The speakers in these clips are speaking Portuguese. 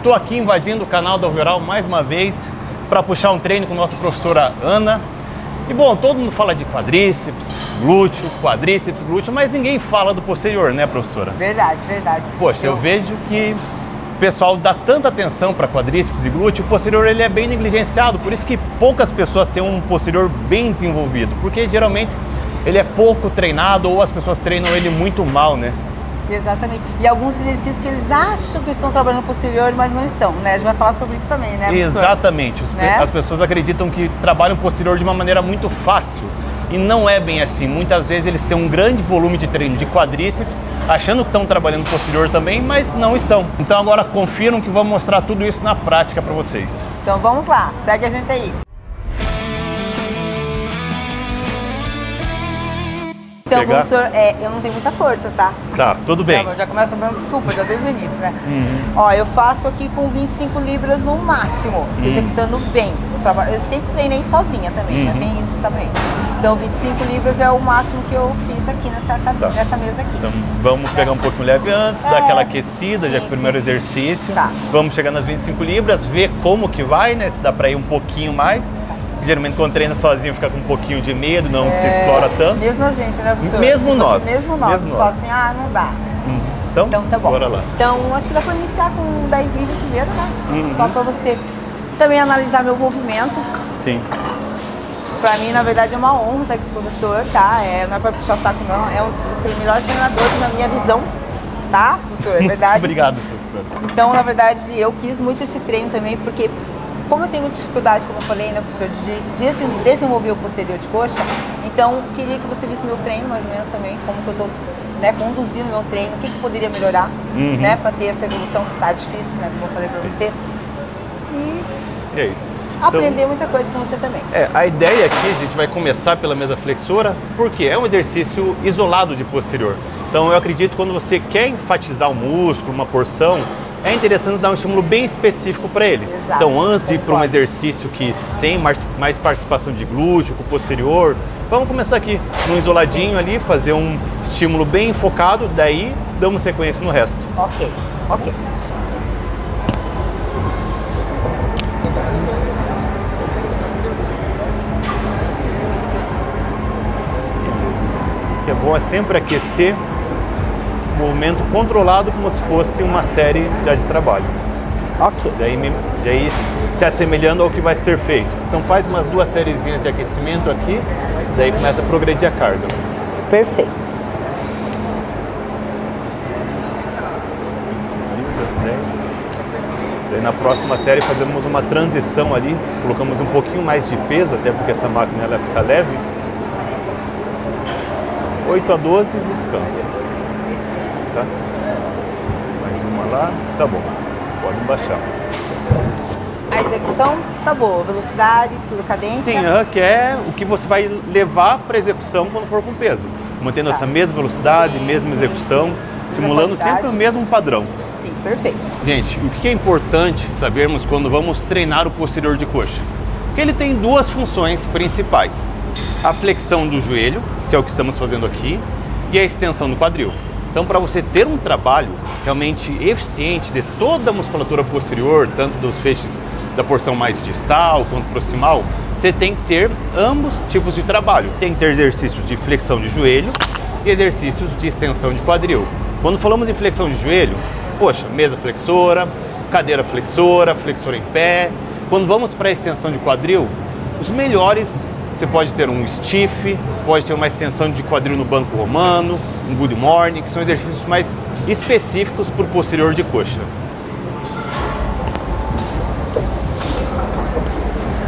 Estou aqui invadindo o canal da Overall mais uma vez para puxar um treino com a nossa professora Ana. E bom, todo mundo fala de quadríceps, glúteo, mas ninguém fala do posterior, né, professora? Verdade, verdade. Poxa, eu vejo que o pessoal dá tanta atenção para quadríceps e glúteo, o posterior ele é bem negligenciado, por isso que poucas pessoas têm um posterior bem desenvolvido, porque geralmente ele é pouco treinado ou as pessoas treinam ele muito mal, né? Exatamente. E alguns exercícios que eles acham que estão trabalhando no posterior, mas não estão, né? A gente vai falar sobre isso também, né, professor? Exatamente. Né? As pessoas acreditam que trabalham posterior de uma maneira muito fácil. E não é bem assim. Muitas vezes eles têm um grande volume de treino de quadríceps, achando que estão trabalhando posterior também, mas não estão. Então agora confiram que vamos mostrar tudo isso na prática para vocês. Então vamos lá, segue a gente aí. Então, professor, eu não tenho muita força, tá? Tá, tudo bem. Já começa dando desculpa, já desde o início, né? Ó, eu faço aqui com 25 libras no máximo, executando bem. Eu sempre treinei sozinha também, né? Tem isso também. Então, 25 libras é o máximo que eu fiz aqui nessa mesa aqui. Então, vamos pegar um pouquinho leve antes, dar aquela aquecida, já que o primeiro exercício. Tá. Vamos chegar nas 25 libras, ver como que vai, né? Se dá pra ir um pouquinho mais. Geralmente quando treina sozinho fica com um pouquinho de medo, não se explora tanto. Mesmo a gente, né, professor? Mesmo tipo, nós. Mesmo nós. A gente fala assim, não dá. Então tá bom. Bora lá. Então, acho que dá pra iniciar com 10 libras primeiro, né? Só pra você também analisar meu movimento. Sim. Pra mim, na verdade, é uma honra estar aqui com o professor, tá? Não é pra puxar o saco, não. É um dos melhores treinadores na minha visão, tá, professor? É verdade. Obrigado, professor. Então, na verdade, eu quis muito esse treino também, porque como eu tenho muita dificuldade, como eu falei, né, professor, de desenvolver o posterior de coxa, então queria que você visse meu treino, mais ou menos também, como que eu tô, né, conduzindo meu treino, o que poderia melhorar, né, para ter essa evolução que tá difícil, né, como eu falei para você. E é isso. Aprender muita coisa com você também. A ideia aqui, a gente vai começar pela mesa flexora, porque é um exercício isolado de posterior. Então eu acredito que quando você quer enfatizar o músculo, uma porção, é interessante dar um estímulo bem específico para ele. Exato. Então, antes de ir para um exercício que tem mais participação de glúteo, com o posterior, vamos começar aqui num isoladinho ali, fazer um estímulo bem focado, daí damos sequência no resto. Ok. O que é bom é sempre aquecer movimento controlado como se fosse uma série já de trabalho. Ok. Já ir se assemelhando ao que vai ser feito. Então faz umas 2 sériezinhas de aquecimento aqui, daí começa a progredir a carga. Perfeito. 25 libras, 10. Daí na próxima série fazemos uma transição ali, colocamos um pouquinho mais de peso, até porque essa máquina ela fica leve. 8 a 12 e descansa. Tá? Mais uma lá, tá bom, pode baixar. A execução tá boa, velocidade, cadência. Sim, que é o que você vai levar para execução quando for com peso. Mantendo essa mesma velocidade, mesma execução, simulando sempre o mesmo padrão. Sim, perfeito. Gente, o que é importante sabermos quando vamos treinar o posterior de coxa? Que ele tem 2 funções principais. A flexão do joelho, que é o que estamos fazendo aqui, e a extensão do quadril. Então, para você ter um trabalho realmente eficiente de toda a musculatura posterior, tanto dos feixes da porção mais distal quanto proximal, você tem que ter ambos tipos de trabalho. Tem que ter exercícios de flexão de joelho e exercícios de extensão de quadril. Quando falamos em flexão de joelho, poxa, mesa flexora, cadeira flexora, flexora em pé. Quando vamos para a extensão de quadril, os melhores, você pode ter um stiff, pode ter uma extensão de quadril no banco romano, um good morning, que são exercícios mais específicos para o posterior de coxa.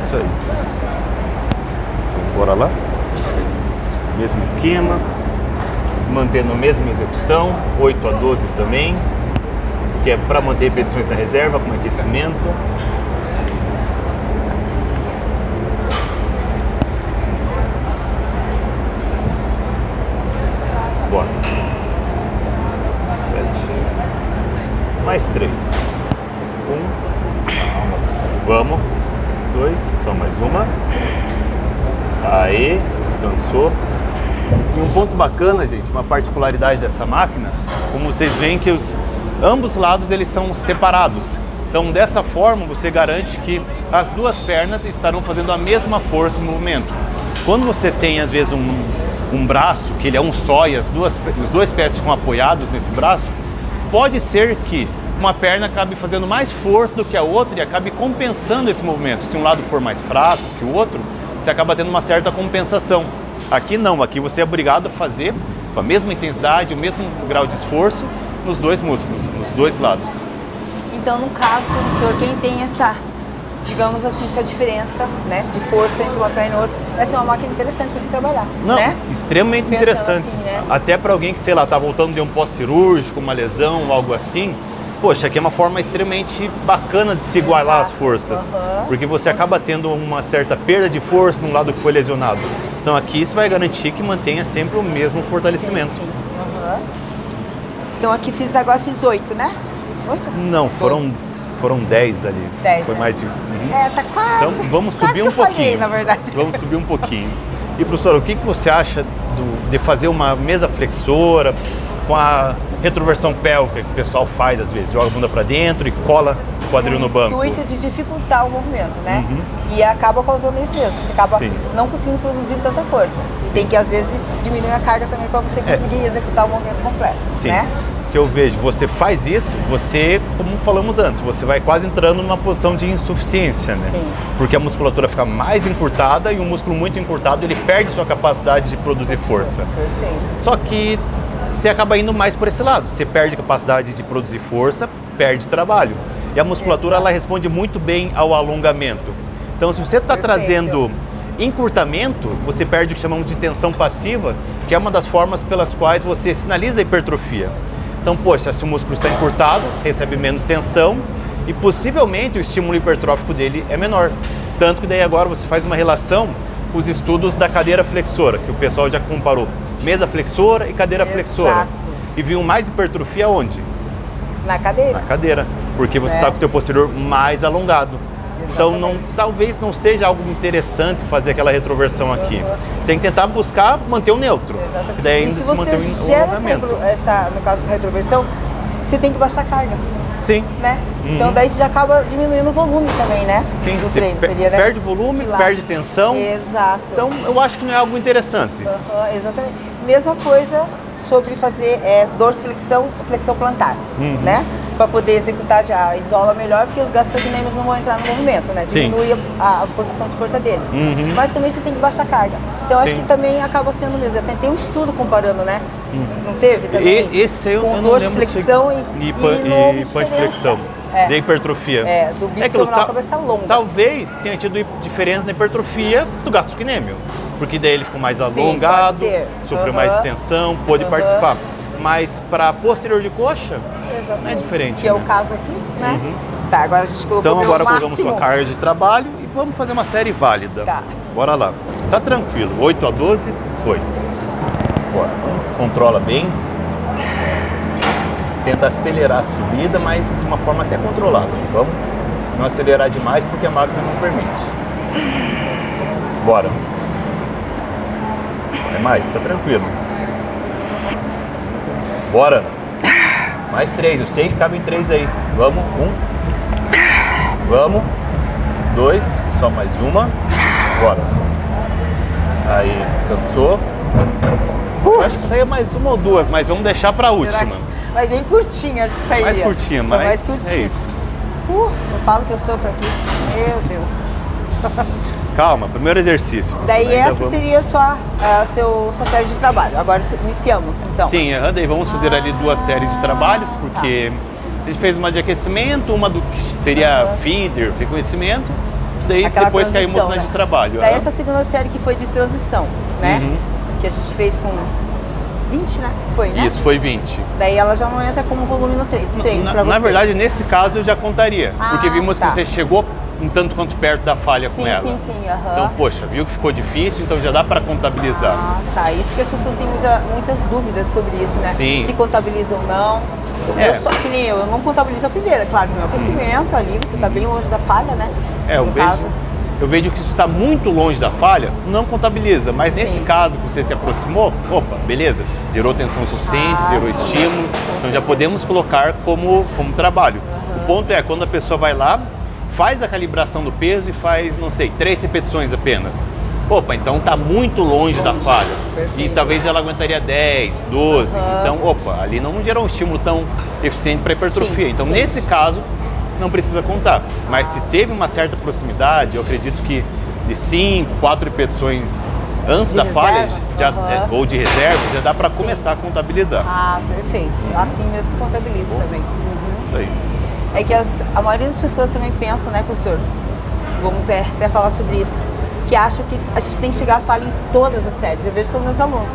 Isso aí. Bora lá. Mesmo esquema, mantendo a mesma execução, 8 a 12 também, que é para manter repetições na reserva com aquecimento. Bora. 7. Mais 3. 1. Vamos. 2. Só mais uma. Aê. Descansou. E um ponto bacana, gente, uma particularidade dessa máquina, como vocês veem que ambos lados eles são separados. Então, dessa forma, você garante que as duas pernas estarão fazendo a mesma força no movimento. Quando você tem, às vezes, um braço, que ele é um só e os dois pés ficam apoiados nesse braço, pode ser que uma perna acabe fazendo mais força do que a outra e acabe compensando esse movimento. Se um lado for mais fraco que o outro, você acaba tendo uma certa compensação. Aqui não, aqui você é obrigado a fazer com a mesma intensidade, o mesmo grau de esforço nos dois músculos, nos dois lados. Então, no caso, professor, quem tem essa, digamos assim, essa diferença, né, de força entre uma perna e outra, essa é uma máquina interessante para se trabalhar, Não, né? extremamente Pensando interessante. assim, né? Até para alguém que, sei lá, está voltando de um pós-cirúrgico, uma lesão, algo assim. Poxa, aqui é uma forma extremamente bacana de se igualar as forças. Porque você acaba tendo uma certa perda de força num lado que foi lesionado. Então aqui você vai garantir que mantenha sempre o mesmo fortalecimento. Sim, sim. Então aqui agora fiz 8, né? 8? Não, foram 10 ali. 10, foi né? mais de... Tá quase. Então vamos quase subir que um eu falhei, pouquinho. na verdade. Vamos subir um pouquinho. E professor, o que você acha de fazer uma mesa flexora com a retroversão pélvica que o pessoal faz às vezes? Joga a bunda para dentro e cola o quadril no banco. O intuito de dificultar o movimento, né? E acaba causando isso mesmo. Você acaba não conseguindo produzir tanta força. E tem que, às vezes, diminuir a carga também para você conseguir executar o movimento completo. Sim. Né? Que eu vejo, você faz isso, você, como falamos antes, você vai quase entrando numa posição de insuficiência, né? Sim. Porque a musculatura fica mais encurtada e um músculo muito encurtado, ele perde sua capacidade de produzir força. Perfeito. Só que você acaba indo mais por esse lado. Você perde capacidade de produzir força, perde trabalho. E a musculatura, ela responde muito bem ao alongamento. Então, se você está trazendo encurtamento, você perde o que chamamos de tensão passiva, que é uma das formas pelas quais você sinaliza a hipertrofia. Então, poxa, se o músculo está encurtado, recebe menos tensão e possivelmente o estímulo hipertrófico dele é menor. Tanto que daí agora você faz uma relação com os estudos da cadeira flexora, que o pessoal já comparou mesa flexora e cadeira flexora. E viu mais hipertrofia onde? Na cadeira. Na cadeira, porque você está com o teu posterior mais alongado. Então, talvez não seja algo interessante fazer aquela retroversão aqui. Você tem que tentar buscar manter o neutro. Exatamente. E daí ainda se se você manter o gera alongamento. no caso dessa retroversão, você tem que baixar a carga. Sim. Né? Então daí você já acaba diminuindo o volume também, né? Sim, do você treino, seria, né? perde volume, perde tensão. Exato. Então eu acho que não é algo interessante. Exatamente. Mesma coisa sobre fazer dorsiflexão, flexão plantar, né? Para poder executar, já isola melhor, porque os gastrocnêmios não vão entrar no movimento, né? Diminui a produção de força deles. Mas também você tem que baixar a carga. Então acho que também acaba sendo mesmo. Até tem um estudo comparando, né? Não teve também? Esse eu com não lembro. Dorsiflexão e panflexão. De hipertrofia. Do biceromenal cabeça longa. Talvez tenha tido diferença na hipertrofia do gastrocnêmio. Porque daí ele ficou mais alongado, sofreu mais tensão, pôde participar. Mas para posterior de coxa, não é diferente. Que é o caso aqui, né? Tá, agora a gente colocou então agora colocamos máximo. sua carga de trabalho e vamos fazer uma série válida. Tá. Bora lá. Tá tranquilo. 8 a 12, foi. Bora. Controla bem. Tenta acelerar a subida, mas de uma forma até controlada. Vamos não acelerar demais porque a máquina não permite. Bora. É mais, tá tranquilo. Bora. Mais 3, eu sei que cabem 3 aí. Vamos, 1. Vamos. 2, só mais uma. Bora. Aí, descansou. Eu acho que saia mais uma ou duas, mas vamos deixar pra última. Mas bem curtinha, acho que sairia. Mais curtinha, mas mais curtinha. É isso. Eu falo que eu sofro aqui. Meu Deus. Calma, primeiro exercício. Daí essa seria sua série de trabalho. Agora iniciamos, então. Sim, daí vamos fazer ali 2 séries de trabalho, porque a gente fez uma de aquecimento, uma do que seria feeder, reconhecimento, daí aquela depois caímos na né? de trabalho. Daí essa segunda série que foi de transição, né? Que a gente fez com 20, né? Foi, né? Isso, foi 20. Daí ela já não entra como volume no treino pra você. Na verdade, nesse caso eu já contaria, porque vimos que você chegou um tanto quanto perto da falha com ela. Sim. Então, poxa, viu que ficou difícil, então já dá para contabilizar. Tá. Isso que as pessoas têm muitas dúvidas sobre isso, né? Sim. Se contabiliza ou não. Eu só que nem eu não contabilizo a primeira, claro, no aquecimento ali, você tá bem longe da falha, né? Eu vejo que se está muito longe da falha, não contabiliza. Mas nesse caso que você se aproximou, opa, beleza, gerou tensão suficiente, gerou estímulo, então já podemos colocar como trabalho. O ponto é quando a pessoa vai lá, faz a calibração do peso e faz, não sei, 3 repetições apenas. Opa, então tá muito longe da falha. E talvez ela aguentaria 10, 12. Então, opa, ali não gerou um estímulo tão eficiente para hipertrofia. Então, nesse caso, não precisa contar. Mas se teve uma certa proximidade, eu acredito que de 5, 4 repetições antes da falha, ou de reserva, já dá para começar a contabilizar. Ah, perfeito. Assim mesmo que contabiliza também. Isso aí. É que a maioria das pessoas também pensam, né, professor? Vamos até falar sobre isso. Que acham que a gente tem que chegar à falha em todas as séries. Eu vejo pelos meus alunos.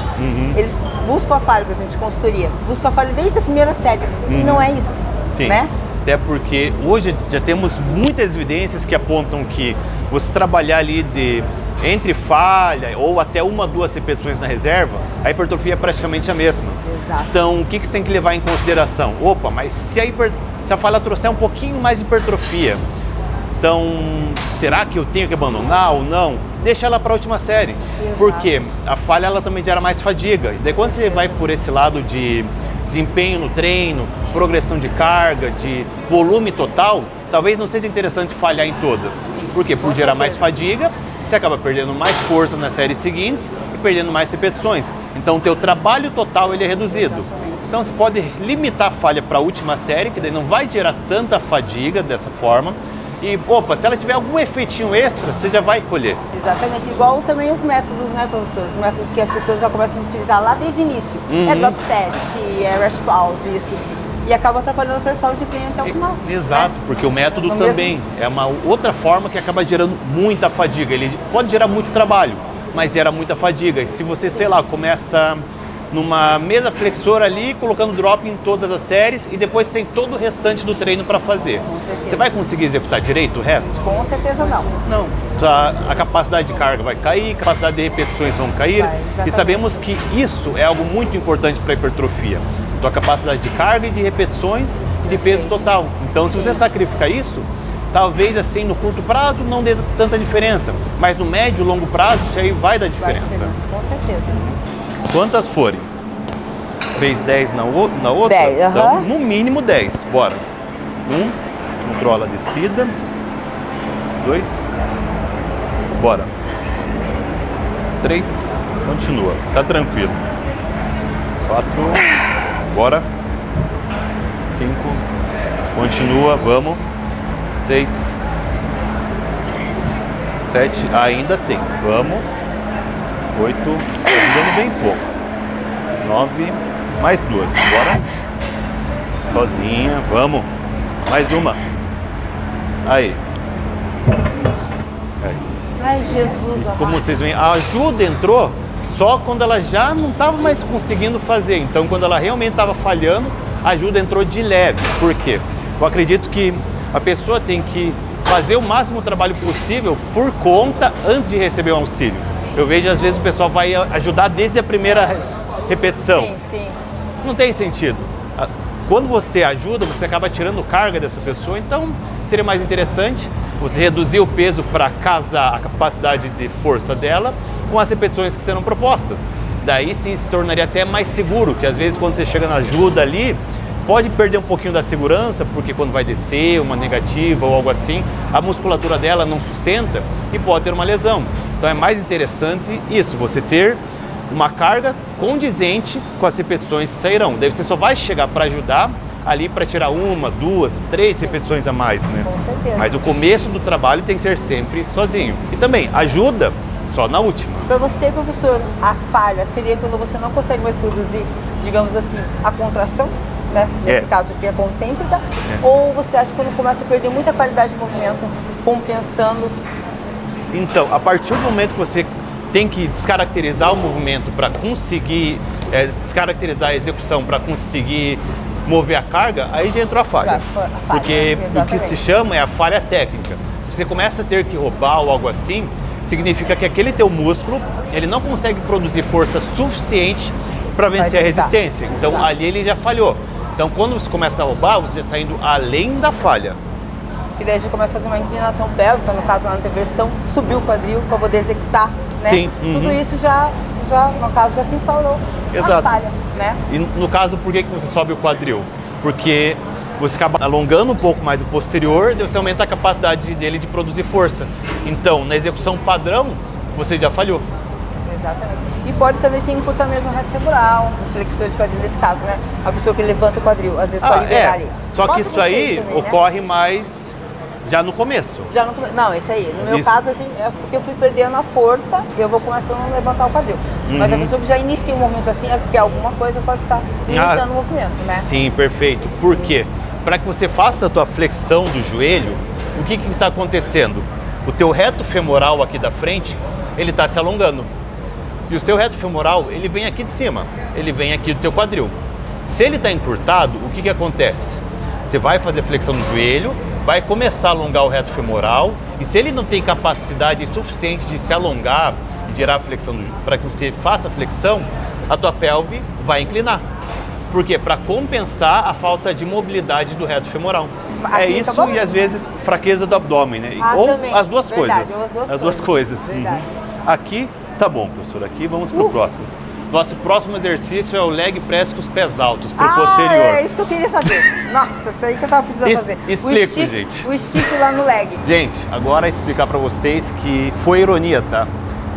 Eles buscam a falha, por exemplo, de consultoria. Buscam a falha desde a primeira série. E não é isso. Sim. Né? Até porque hoje já temos muitas evidências que apontam que você trabalhar ali entre falha ou até 1 ou 2 repetições na reserva, a hipertrofia é praticamente a mesma. Exato. Então, o que você tem que levar em consideração? Opa, mas se a falha trouxer um pouquinho mais de hipertrofia, então, será que eu tenho que abandonar ou não? Deixa ela para a última série. Exato. Porque a falha ela também gera mais fadiga. E daí quando você vai por esse lado de desempenho no treino, progressão de carga, de volume total, talvez não seja interessante falhar em todas. Por quê? Por gerar mais fadiga, você acaba perdendo mais força nas séries seguintes e perdendo mais repetições. Então, o teu trabalho total ele é reduzido. Exatamente. Então, você pode limitar a falha para a última série, que daí não vai gerar tanta fadiga dessa forma. E, opa, se ela tiver algum efeitinho extra, você já vai colher. Exatamente. Igual também os métodos, né, professor? Os métodos que as pessoas já começam a utilizar lá desde o início. É drop set, é rest pause, isso. E acaba atrapalhando a performance de treino até o final. Exato, né? porque o método também é uma outra forma que acaba gerando muita fadiga. Ele pode gerar muito trabalho, mas gera muita fadiga. E se você, sei lá, começa numa mesa flexora ali, colocando drop em todas as séries e depois tem todo o restante do treino para fazer. Você vai conseguir executar direito o resto? Com certeza não. Não. A capacidade de carga vai cair, a capacidade de repetições vão cair. E sabemos que isso é algo muito importante para a hipertrofia. Então, a capacidade de carga e de repetições e de peso total. Então, se você sacrificar isso, talvez assim no curto prazo não dê tanta diferença, mas no médio e longo prazo isso aí vai dar diferença. Com certeza. Quantas forem? Fez 10 na outra? 10, então, no mínimo 10. Bora. 1, controla a descida. 2, bora. 3, continua. Tá tranquilo. 4, bora. 5, continua, vamos. 6, 7, ainda tem. Vamos. 8, dando bem pouco. 9, mais 2. Bora. Sozinha, vamos. Mais uma. Aí. Ai, Jesus amado. Como vocês veem, a ajuda entrou só quando ela já não estava mais conseguindo fazer. Então, quando ela realmente estava falhando, a ajuda entrou de leve. Por quê? Eu acredito que a pessoa tem que fazer o máximo trabalho possível por conta antes de receber o auxílio. Eu vejo, às vezes, o pessoal vai ajudar desde a primeira repetição. Sim, sim. Não tem sentido. Quando você ajuda, você acaba tirando carga dessa pessoa, então seria mais interessante você reduzir o peso para casar a capacidade de força dela com as repetições que serão propostas. Daí sim se tornaria até mais seguro, que às vezes quando você chega na ajuda ali, pode perder um pouquinho da segurança, porque quando vai descer uma negativa ou algo assim, a musculatura dela não sustenta e pode ter uma lesão. Então é mais interessante isso, você ter uma carga condizente com as repetições que sairão. Daí você só vai chegar para ajudar ali para tirar 1, 2, 3 repetições a mais, né? Com certeza. Mas o começo do trabalho tem que ser sempre sozinho. E também, ajuda só na última. Para você, professor, a falha seria quando você não consegue mais produzir, digamos assim, a contração, né? Nesse caso aqui, a concêntrica, ou você acha que quando começa a perder muita qualidade de movimento, compensando? Então, a partir do momento que você tem que descaracterizar o movimento para conseguir, descaracterizar a execução para conseguir mover a carga, aí já entrou a falha. Porque o que se chama é a falha técnica. Se você começa a ter que roubar ou algo assim, significa que aquele teu músculo, ele não consegue produzir força suficiente para vencer a resistência. Então, ali ele já falhou. Então, quando você começa a roubar, você já está indo além da falha. E daí a gente começa a fazer uma inclinação pélvica, no caso, na anteversão, subir o quadril para poder executar, né? Sim. Tudo isso já, no caso, já se instaurou. Exato. A falha, né? E no caso, por que você sobe o quadril? Porque você acaba alongando um pouco mais o posterior, você aumenta a capacidade dele de produzir força. Então, na execução padrão, você já falhou. Exatamente. E pode também ser encurtamento no reto femoral, no flexor de quadril nesse caso, né? A pessoa que levanta o quadril, às vezes pode liberar ali. Só que Pode isso aí também, ocorre né? mais já no começo. Já não, esse aí. No meu Isso. caso, assim, é porque eu fui perdendo a força e eu vou começando a levantar o quadril. Mas a pessoa que já inicia um movimento assim é porque alguma coisa pode estar limitando o movimento, né? Sim, perfeito. Por quê? Para que você faça a tua flexão do joelho, o que está acontecendo? O teu reto femoral aqui da frente, ele está se alongando. E o seu reto femoral, ele vem aqui de cima, ele vem aqui do teu quadril. Se ele está encurtado, o que acontece? Você vai fazer flexão do joelho, vai começar a alongar o reto femoral, e se ele não tem capacidade suficiente de se alongar e gerar flexão para que você faça a flexão, a tua pelve vai inclinar. Por quê? Para compensar a falta de mobilidade do reto femoral. Aqui é isso tá bom? E às vezes fraqueza do abdômen, né? Ou também. As duas Verdade, coisas. ou As duas coisas. Verdade. Aqui tá bom, professor. Aqui vamos pro próximo. Nosso próximo exercício é o leg press com os pés altos, pro posterior. É isso que eu queria fazer. Nossa, isso aí que eu tava precisando fazer. Explico, gente. O stiff lá no leg. Gente, agora explicar para vocês que foi ironia, tá?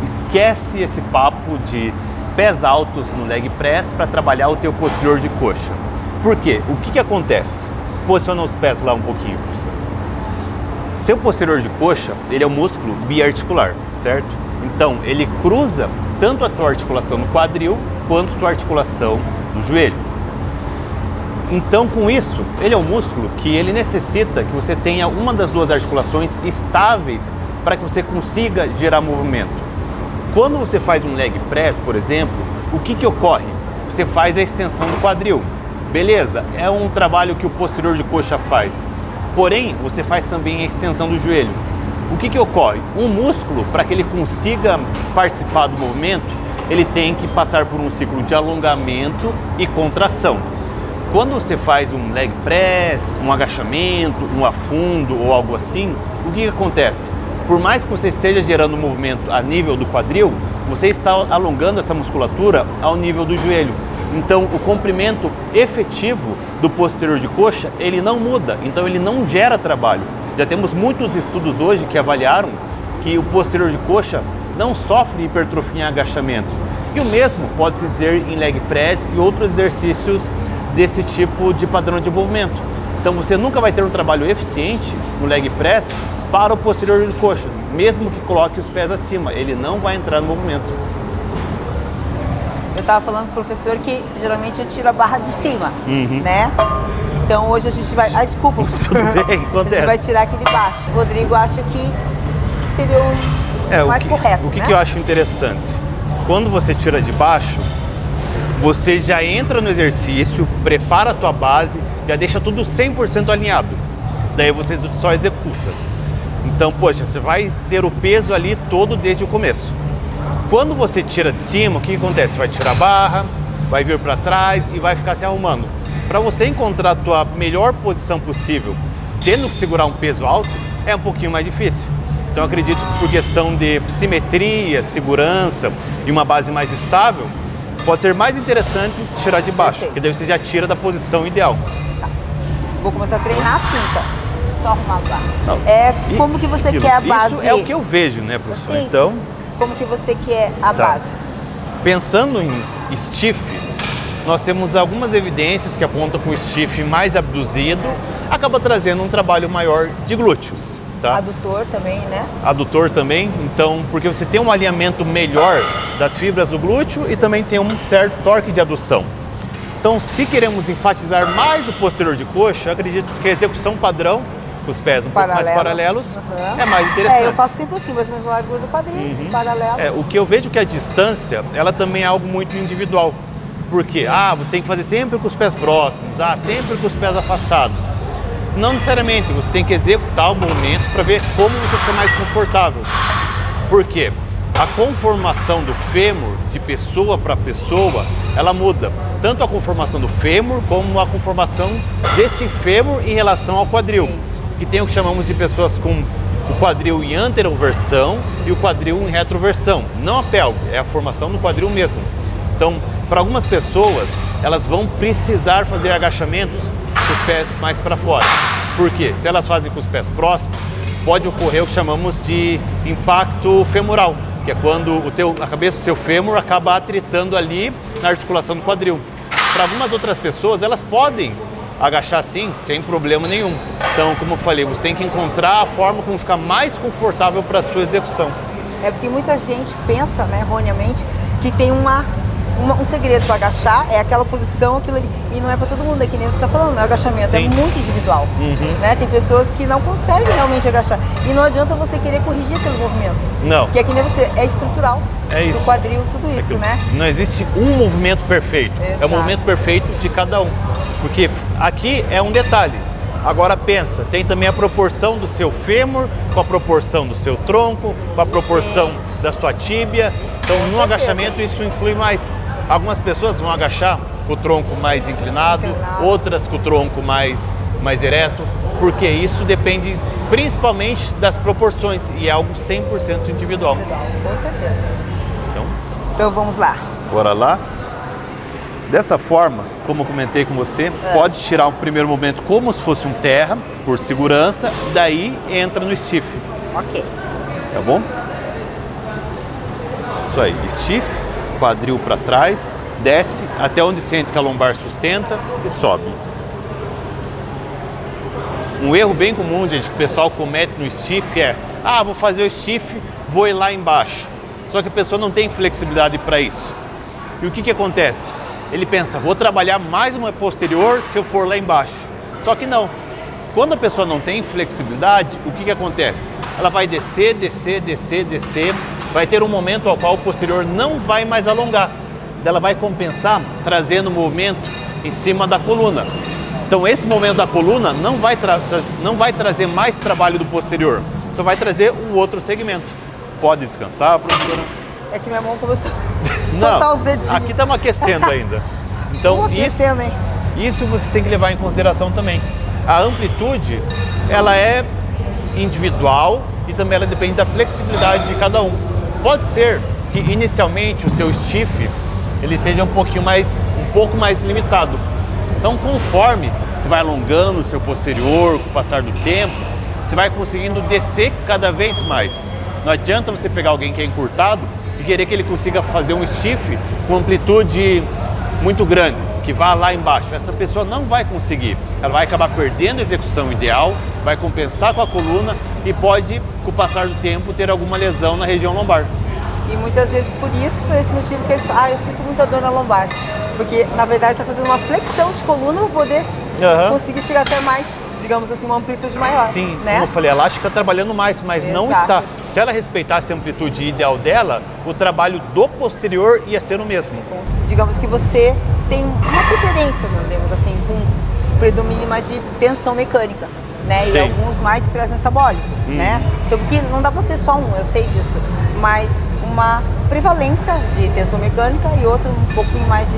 Esquece esse papo de pés altos no leg press para trabalhar o teu posterior de coxa. Por quê? O que acontece? Posiciona os pés lá um pouquinho, professor. Seu posterior de coxa, ele é um músculo biarticular, certo? Então, ele cruza tanto a tua articulação no quadril quanto a sua articulação no joelho. Então, com isso, ele é um músculo que ele necessita que você tenha uma das duas articulações estáveis para que você consiga gerar movimento. Quando você faz um leg press, por exemplo, o que ocorre? Você faz a extensão do quadril. Beleza, é um trabalho que o posterior de coxa faz. Porém, você faz também a extensão do joelho. O que ocorre? Um músculo, para que ele consiga participar do movimento, ele tem que passar por um ciclo de alongamento e contração. Quando você faz um leg press, um agachamento, um afundo ou algo assim, o que acontece? Por mais que você esteja gerando movimento a nível do quadril, você está alongando essa musculatura ao nível do joelho. Então, o comprimento efetivo do posterior de coxa, ele não muda, então ele não gera trabalho. Já temos muitos estudos hoje que avaliaram que o posterior de coxa não sofre hipertrofia em agachamentos. E o mesmo pode-se dizer em leg press e outros exercícios desse tipo de padrão de movimento. Então, você nunca vai ter um trabalho eficiente no leg press para o posterior de coxa, mesmo que coloque os pés acima, ele não vai entrar no movimento. Eu estava falando com o professor que geralmente eu tiro a barra de cima, né? Então hoje a gente vai... desculpa. Tudo bem, acontece. A gente vai tirar aqui de baixo. O Rodrigo acha que seria o mais correto, O que né? eu acho interessante? Quando você tira de baixo, você já entra no exercício, prepara a tua base, já deixa tudo 100% alinhado. Daí você só executa. Então, poxa, você vai ter o peso ali todo desde o começo. Quando você tira de cima, o que acontece? Você vai tirar a barra, vai vir para trás e vai ficar se arrumando. Para você encontrar a tua melhor posição possível, tendo que segurar um peso alto, é um pouquinho mais difícil. Então, eu acredito que por questão de simetria, segurança e uma base mais estável, pode ser mais interessante tirar de baixo, porque daí você já tira da posição ideal. Tá. Vou começar a treinar assim, então. Só arrumar a barra. Não. Como que você quer a base? Isso é o que eu vejo, né, professor? Sim, então, sim. Como que você quer a base? Pensando em stiff, nós temos algumas evidências que apontam que o stiff mais abduzido acaba trazendo um trabalho maior de glúteos. Tá? Adutor também, né? Adutor também, então, porque você tem um alinhamento melhor das fibras do glúteo e também tem um certo torque de adução. Então, se queremos enfatizar mais o posterior de coxa, eu acredito que a execução padrão, com os pés um pouco mais paralelos, é mais interessante. Eu faço sempre assim, mais ou menos largura do quadril, paralelo. O que eu vejo que a distância, ela também é algo muito individual. Porque, você tem que fazer sempre com os pés próximos, sempre com os pés afastados. Não necessariamente, você tem que executar o movimento para ver como você fica mais confortável. Por quê? A conformação do fêmur, de pessoa para pessoa, ela muda. Tanto a conformação do fêmur, como a conformação deste fêmur em relação ao quadril. Sim. Que tem o que chamamos de pessoas com o quadril em anteroversão e o quadril em retroversão. Não a pelve, é a formação do quadril mesmo. Então, para algumas pessoas, elas vão precisar fazer agachamentos com os pés mais para fora. Por quê? Se elas fazem com os pés próximos, pode ocorrer o que chamamos de impacto femoral, que é quando a cabeça do seu fêmur acaba atritando ali na articulação do quadril. Para algumas outras pessoas, elas podem agachar sim, sem problema nenhum. Então, como eu falei, você tem que encontrar a forma como ficar mais confortável para a sua execução. É porque muita gente pensa, né, erroneamente, que tem um segredo para agachar, é aquela posição, aquilo ali. E não é para todo mundo, é que nem você está falando, né? O agachamento Sim. é muito individual. Né? Tem pessoas que não conseguem realmente agachar. E não adianta você querer corrigir aquele movimento. Não. Porque é que nem você, é estrutural. É isso. Do quadril, tudo isso, né? Não existe um movimento perfeito. Exato. É o movimento perfeito de cada um. Porque aqui é um detalhe. Agora pensa, tem também a proporção do seu fêmur, com a proporção do seu tronco, com a proporção da sua tíbia. Então, no agachamento isso influi mais. Algumas pessoas vão agachar com o tronco mais inclinado, outras com o tronco mais ereto, porque isso depende principalmente das proporções e é algo 100% individual. Com certeza. Então vamos lá. Bora lá. Dessa forma, como eu comentei com você, pode tirar o primeiro movimento como se fosse um terra, por segurança, daí entra no stiff. Ok. Tá bom? Isso aí, stiff, quadril para trás, desce até onde sente que a lombar sustenta e sobe. Um erro bem comum, gente, que o pessoal comete no stiff é: vou fazer o stiff, vou ir lá embaixo. Só que a pessoa não tem flexibilidade para isso. E o que acontece? Ele pensa, vou trabalhar mais uma posterior se eu for lá embaixo. Só que não. Quando a pessoa não tem flexibilidade, o que acontece? Ela vai descer, descer, descer, descer. Vai ter um momento ao qual o posterior não vai mais alongar. Ela vai compensar trazendo o movimento em cima da coluna. Então esse movimento da coluna não vai trazer mais trabalho do posterior. Só vai trazer um outro segmento. Pode descansar, professora? É que minha mão começou a soltar os dedinhos. Aqui estamos aquecendo ainda. Então isso você tem que levar em consideração também. A amplitude, ela é individual e também ela depende da flexibilidade de cada um. Pode ser que inicialmente o seu stiff ele seja um pouco mais limitado. Então, conforme você vai alongando o seu posterior com o passar do tempo, você vai conseguindo descer cada vez mais. Não adianta você pegar alguém que é encurtado e querer que ele consiga fazer um stiff com amplitude muito grande, que vá lá embaixo. Essa pessoa não vai conseguir. Ela vai acabar perdendo a execução ideal, vai compensar com a coluna e pode, com o passar do tempo, ter alguma lesão na região lombar. E muitas vezes por esse motivo que eles eu sinto muita dor na lombar. Porque, na verdade, está fazendo uma flexão de coluna para poder conseguir chegar até mais, digamos assim, uma amplitude maior. Sim, né? Como eu falei, ela acha que está trabalhando mais, mas não está. Se ela respeitasse a amplitude ideal dela, o trabalho do posterior ia ser o mesmo. Digamos que você tem uma preferência, digamos assim, com predomínio mais de tensão mecânica, né? E alguns mais estresse metabólico, né? Então, porque não dá para ser só um, eu sei disso, mas uma prevalência de tensão mecânica e outra um pouquinho mais de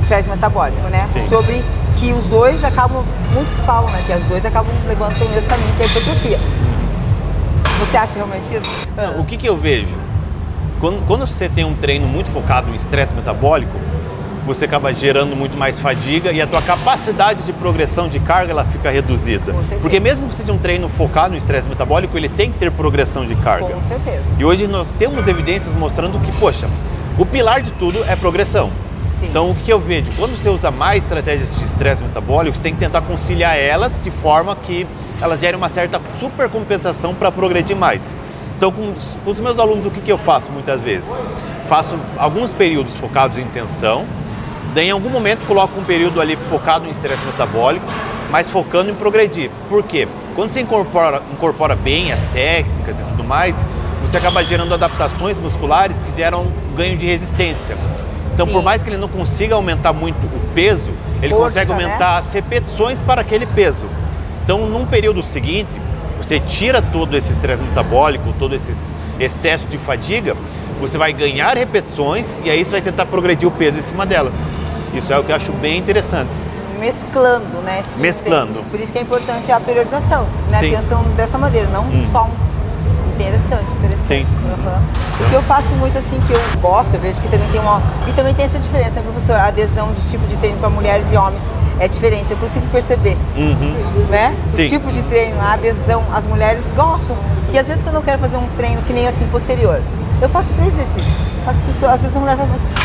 estresse metabólico, né? Sim. Sobre que os dois acabam, muitos falam, né? Que os dois acabam levando para o mesmo caminho, que é a hipertrofia. Você acha realmente isso? O que eu vejo? Quando você tem um treino muito focado em estresse metabólico, você acaba gerando muito mais fadiga e a tua capacidade de progressão de carga ela fica reduzida. Porque mesmo que seja um treino focado no estresse metabólico, ele tem que ter progressão de carga. Com certeza. E hoje nós temos evidências mostrando que, poxa, o pilar de tudo é progressão. Sim. Então o que eu vejo? Quando você usa mais estratégias de estresse metabólico, você tem que tentar conciliar elas de forma que elas gerem uma certa supercompensação para progredir mais. Então com os meus alunos o que eu faço muitas vezes? Faço alguns períodos focados em tensão, daí em algum momento coloco um período ali focado em estresse metabólico, mas focando em progredir. Por quê? Quando você incorpora bem as técnicas e tudo mais, você acaba gerando adaptações musculares que geram ganho de resistência. Então, por mais que ele não consiga aumentar muito o peso, ele consegue aumentar as repetições para aquele peso. Então, num período seguinte, você tira todo esse estresse metabólico, todo esse excesso de fadiga, você vai ganhar repetições e aí você vai tentar progredir o peso em cima delas. Isso é o que eu acho bem interessante. Mesclando, né? Mesclando. Por isso que é importante a periodização, né? Sim. Pensando dessa maneira, não só Interessante. Sim. Uhum. O que eu faço muito assim, que eu gosto, eu vejo que também tem uma... E também tem essa diferença, né, professor? A adesão de tipo de treino para mulheres e homens é diferente, eu consigo perceber. Né? Sim. O tipo de treino, a adesão, as mulheres gostam. E às vezes quando eu quero fazer um treino que nem assim, posterior, eu faço 3 exercícios. As pessoas, às vezes a mulher vai falar, esses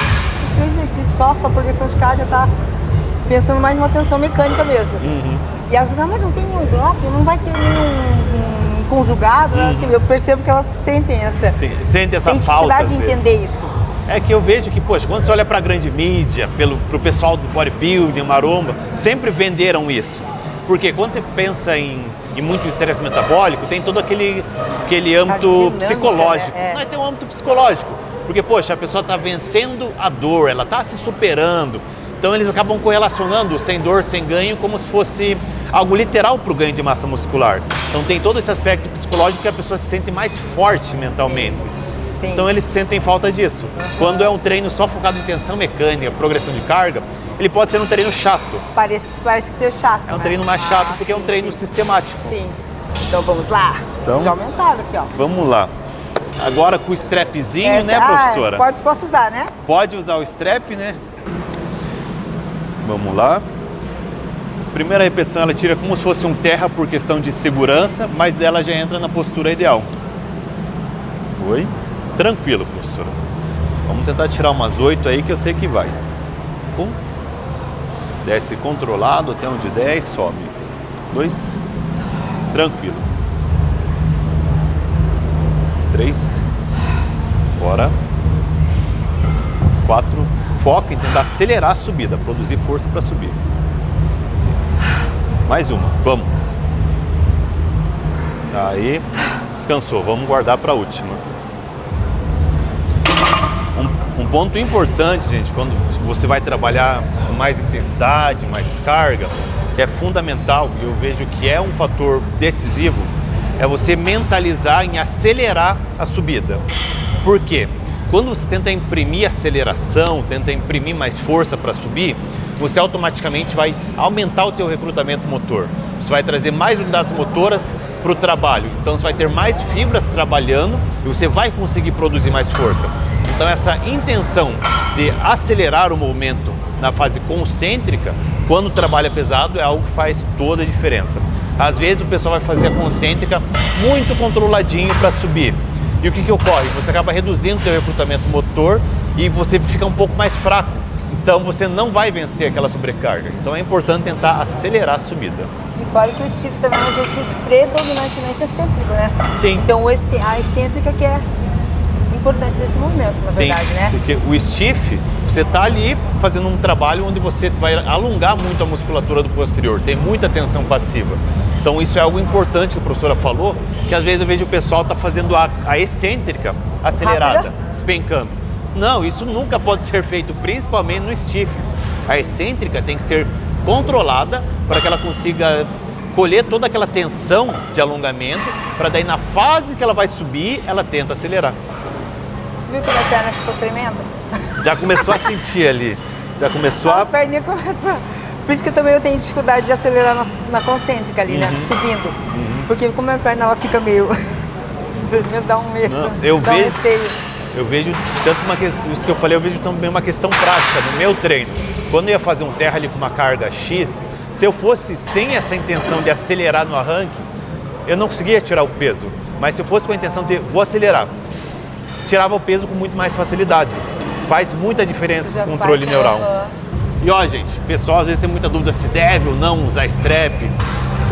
3 exercícios só progressão de carga tá pensando mais numa tensão mecânica mesmo. E às vezes, mas não tem nenhum bloco, não vai ter nenhum conjugado, né? Assim, eu percebo que elas sentem essa, Sente essa tem falta. dificuldade de entender isso. É que eu vejo que, poxa, quando você olha para a grande mídia, pro pessoal do bodybuilding, maromba, sempre venderam isso. Porque quando você pensa em muito estresse metabólico, tem todo aquele âmbito psicológico. Né? Não, tem um âmbito psicológico. Porque, poxa, a pessoa está vencendo a dor, ela está se superando. Então eles acabam correlacionando sem dor, sem ganho, como se fosse algo literal para o ganho de massa muscular. Então tem todo esse aspecto psicológico que a pessoa se sente mais forte mentalmente. Sim. Então eles sentem falta disso. Quando é um treino só focado em tensão mecânica, progressão de carga, ele pode ser um treino chato. Parece ser chato. É um treino mais chato porque é um treino sistemático. Sim. Então vamos lá. Então, já aumentaram aqui, ó. Vamos lá. Agora com o strapzinho, né, professora? Posso usar, né? Pode usar o strap, né? Vamos lá. Primeira repetição ela tira como se fosse um terra por questão de segurança, mas dela já entra na postura ideal. Foi? Tranquilo, professora. Vamos tentar tirar umas 8 aí que eu sei que vai. Desce controlado até onde 10, sobe. 2. Tranquilo. 3. Bora. 4. Foca em tentar acelerar a subida, produzir força para subir. 6. Mais uma, vamos. Aí, descansou, vamos guardar para a última. Um ponto importante, gente, quando você vai trabalhar com mais intensidade, mais carga, que é fundamental, e eu vejo que é um fator decisivo, é você mentalizar em acelerar a subida. Por quê? Quando você tenta imprimir aceleração, tenta imprimir mais força para subir, você automaticamente vai aumentar o teu recrutamento motor. Você vai trazer mais unidades motoras para o trabalho. Então você vai ter mais fibras trabalhando e você vai conseguir produzir mais força. Então essa intenção de acelerar o movimento na fase concêntrica, quando trabalha pesado, é algo que faz toda a diferença. Às vezes o pessoal vai fazer a concêntrica muito controladinho para subir. E o que ocorre? Você acaba reduzindo o seu recrutamento motor e você fica um pouco mais fraco. Então você não vai vencer aquela sobrecarga. Então é importante tentar acelerar a subida. E fora que o stiff também é um exercício predominantemente excêntrico, né? Sim. Então a excêntrica que é importante desse movimento, na verdade, né? Porque o stiff, você está ali fazendo um trabalho onde você vai alongar muito a musculatura do posterior, tem muita tensão passiva. Então isso é algo importante que a professora falou, que às vezes eu vejo o pessoal está fazendo a excêntrica acelerada, rápida, despencando. Não, isso nunca pode ser feito, principalmente no stiff. A excêntrica tem que ser controlada para que ela consiga colher toda aquela tensão de alongamento, para daí na fase que ela vai subir, ela tenta acelerar. Você viu que a perna ficou tremenda? Já começou a sentir ali, já começou a... perninha começou. Por isso que eu tenho dificuldade de acelerar na concêntrica ali, né? Subindo. Porque como a minha perna ela fica meio... me dá um medo, Não, eu vejo tanto uma questão, isso que eu falei, eu vejo também uma questão prática no meu treino. Quando eu ia fazer um terra ali com uma carga X, se eu fosse sem essa intenção de acelerar no arranque, eu não conseguia tirar o peso. Mas se eu fosse com a intenção de vou acelerar, tirava o peso com muito mais facilidade. Faz muita diferença esse controle neural. E ó, gente, pessoal às vezes tem muita dúvida se deve ou não usar strap.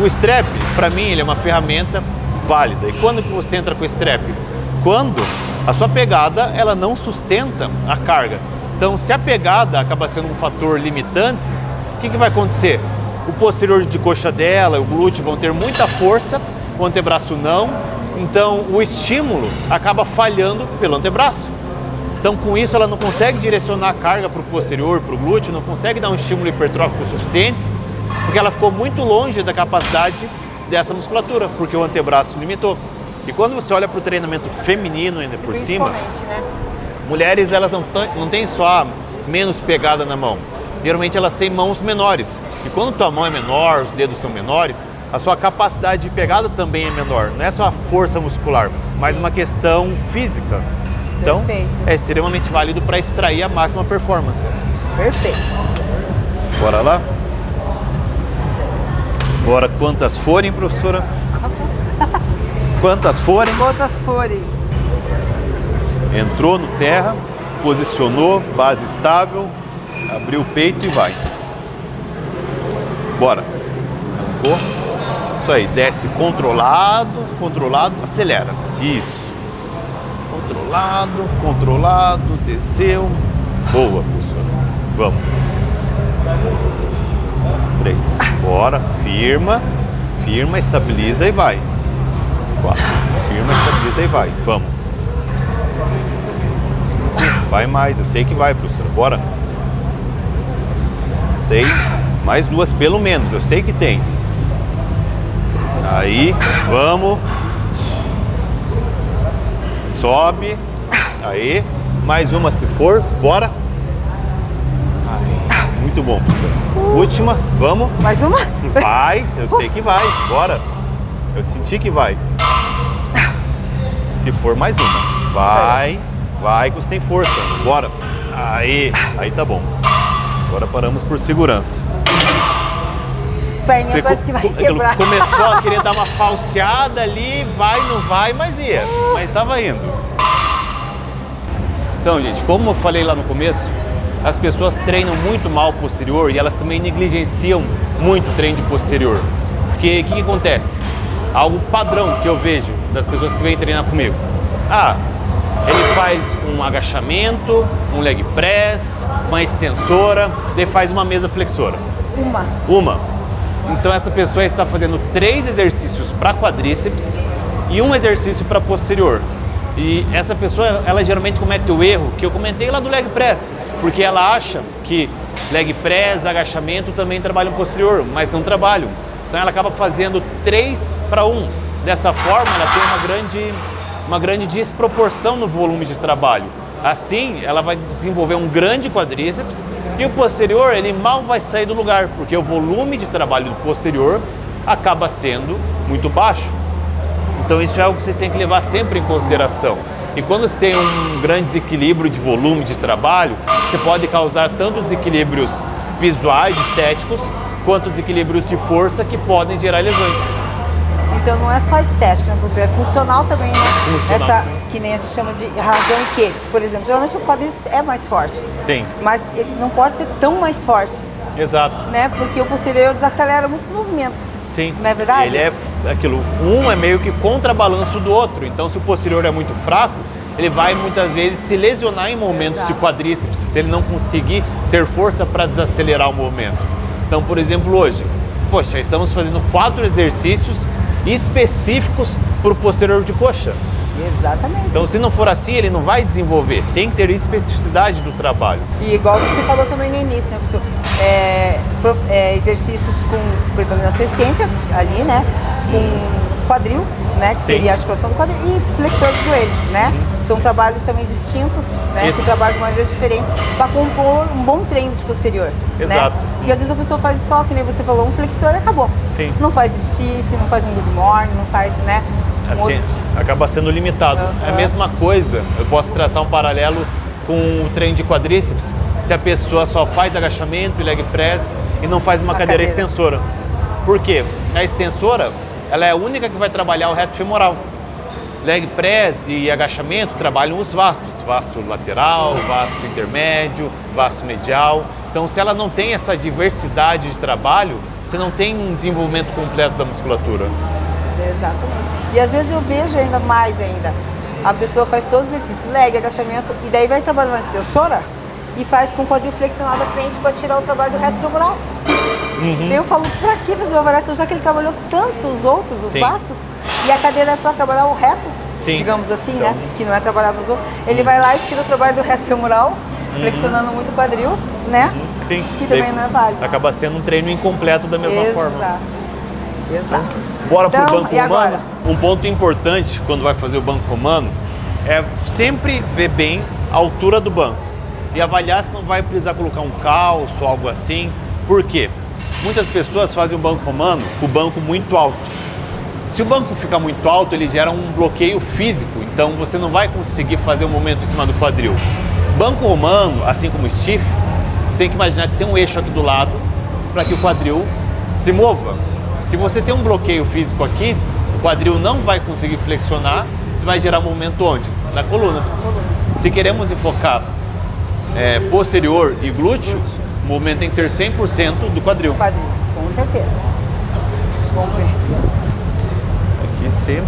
O strap, para mim, ele é uma ferramenta válida. E quando que você entra com o strap? Quando a sua pegada, ela não sustenta a carga. Então, se a pegada acaba sendo um fator limitante, o que vai acontecer? O posterior de coxa dela, o glúteo vão ter muita força, o antebraço não. Então, o estímulo acaba falhando pelo antebraço. Então, com isso, ela não consegue direcionar a carga para o posterior, para o glúteo, não consegue dar um estímulo hipertrófico suficiente, porque ela ficou muito longe da capacidade dessa musculatura, porque o antebraço limitou. E quando você olha para o treinamento feminino ainda por cima, né? Mulheres elas não têm só menos pegada na mão. Geralmente elas têm mãos menores. E quando tua mão é menor, os dedos são menores, a sua capacidade de pegada também é menor. Não é só a força muscular, mas uma questão física. Então, Perfeito. é extremamente válido para extrair a máxima performance. Perfeito. Bora lá? Bora, quantas forem, professora? Quantas forem? Quantas forem. Entrou no terra, posicionou, base estável, abriu o peito e vai. Bora. Arrancou. Isso aí, desce controlado, controlado, acelera. Isso. Controlado, controlado, desceu. Boa, professora. Vamos. 3. Bora. Firma. Firma, estabiliza e vai. 4. Firma, estabiliza e vai. Vamos. 5. Vai mais. Eu sei que vai, professora. Bora. 6. Mais 2 pelo menos. Eu sei que tem. Aí. Vamos. Sobe. Aí. Mais uma se for. Bora. Aí. Muito bom, professora. Última, vamos. Mais uma? Vai, eu sei que vai. Bora. Eu senti que vai. Se for mais uma. Vai, vai que você tem força. Bora. Aí tá bom. Agora paramos por segurança. As perninhas parece que vai quebrar. Começou a querer dar uma falseada ali, vai, não vai, mas ia. Mas estava indo. Então, gente, como eu falei lá no começo, as pessoas treinam muito mal o posterior e elas também negligenciam muito o treino de posterior. Porque o que acontece? Algo padrão que eu vejo das pessoas que vêm treinar comigo. Ele faz um agachamento, um leg press, uma extensora, ele faz uma mesa flexora. Uma. Então essa pessoa está fazendo 3 exercícios para quadríceps e um exercício para posterior. E essa pessoa, ela geralmente comete o erro que eu comentei lá do leg press, porque ela acha que leg press, agachamento também trabalham posterior, mas não trabalham. Então ela acaba fazendo 3 para 1. Dessa forma, ela tem uma grande desproporção no volume de trabalho. Assim, ela vai desenvolver um grande quadríceps e o posterior, ele mal vai sair do lugar, porque o volume de trabalho do posterior acaba sendo muito baixo. Então isso é algo que você tem que levar sempre em consideração. E quando você tem um grande desequilíbrio de volume de trabalho, você pode causar tanto desequilíbrios visuais, estéticos, quanto desequilíbrios de força que podem gerar lesões. Então não é só estética, né, professor? É funcional também, né? Funcional. Essa que nem a gente chama de razão que, por exemplo, geralmente o quadríceps é mais forte. Sim. Mas ele não pode ser tão mais forte. Exato. Né? Porque o posterior desacelera muitos movimentos. Sim. Não é verdade? Ele é aquilo, um é meio que contrabalanço do outro. Então, se o posterior é muito fraco, ele vai muitas vezes se lesionar em momentos Exato. de quadríceps, se ele não conseguir ter força para desacelerar o movimento. Então, por exemplo, hoje, estamos fazendo 4 exercícios específicos para o posterior de coxa. Exatamente. Então, se não for assim, ele não vai desenvolver. Tem que ter especificidade do trabalho. E igual você falou também no início, né, professor? Exercícios com predominância excêntrica ali, né? Com quadril, né? Que Sim. seria a articulação do quadril, e flexor de joelho, né? São trabalhos também distintos, né? Isso. Que trabalham de maneiras diferentes para compor um bom treino de posterior. Exato. Né? E às vezes a pessoa faz só, que nem você falou, um flexor e acabou. Sim. Não faz stiff, não faz um good morning, não faz, né? Assim, acaba sendo limitado. É a mesma coisa, eu posso traçar um paralelo com o treino de quadríceps, se a pessoa só faz agachamento e leg press e não faz uma cadeira extensora. Por quê? A extensora, ela é a única que vai trabalhar o reto femoral. Leg press e agachamento trabalham os vastos, vasto lateral, vasto intermédio, vasto medial. Então, se ela não tem essa diversidade de trabalho, você não tem um desenvolvimento completo da musculatura. Exatamente. E às vezes eu vejo ainda mais ainda. A pessoa faz todos os exercícios, leg, agachamento, e daí vai trabalhar na extensora e faz com o quadril flexionado à frente para tirar o trabalho do reto femoral. Daí eu falo, pra que fazer uma variação, já que ele trabalhou tanto os outros, os Sim. vastos, e a cadeira é para trabalhar o reto, Sim. digamos assim, Então, né? Que não é trabalhado nos outros. Ele vai lá e tira o trabalho do reto femoral, flexionando muito o quadril, né? Sim. Que também não é válido. Acaba sendo um treino incompleto da mesma forma. Exato. Bora Então, pro banco e agora? romano. Um ponto importante quando vai fazer o banco romano é sempre ver bem a altura do banco e avaliar se não vai precisar colocar um calço ou algo assim. Por quê? muitas pessoas fazem um banco romano com o banco muito alto. Se o banco ficar muito alto, ele gera um bloqueio físico, então você não vai conseguir fazer um movimento em cima do quadril. Banco romano, assim como o stiff, você tem que imaginar que tem um eixo aqui do lado para que o quadril se mova. Se você tem um bloqueio físico aqui, o quadril não vai conseguir flexionar, você vai gerar movimento onde? Na coluna. Se queremos enfocar posterior e glúteo, o movimento tem que ser 100% do quadril. Quadril, com certeza. Vamos ver. Aqui sempre.